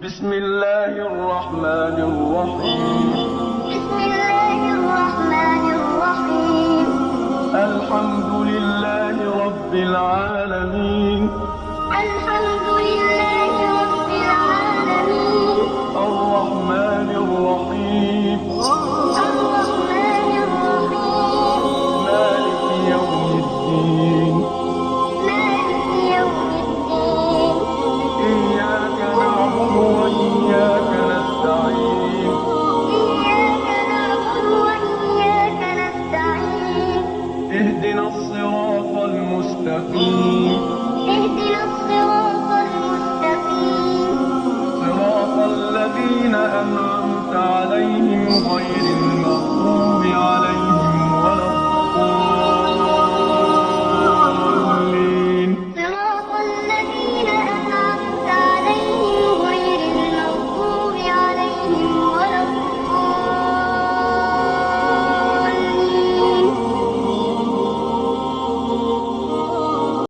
بسم الله الرحمن الرحيم. بسم الله الرحمن الرحيم. الحمد لله رب العالمين. الحمد لله رب العالمين. الرحمن الرحيم. الرحمن الرحيم. مالك يوم الدين. مالك يوم الدين. إياك نعبد وإياك نستعين. إياك نعبد وإياك نستعين. اهدنا الصراط المستقيم. اهدنا الصراط المستقيم. صراط الذين أنعمت عليهم غير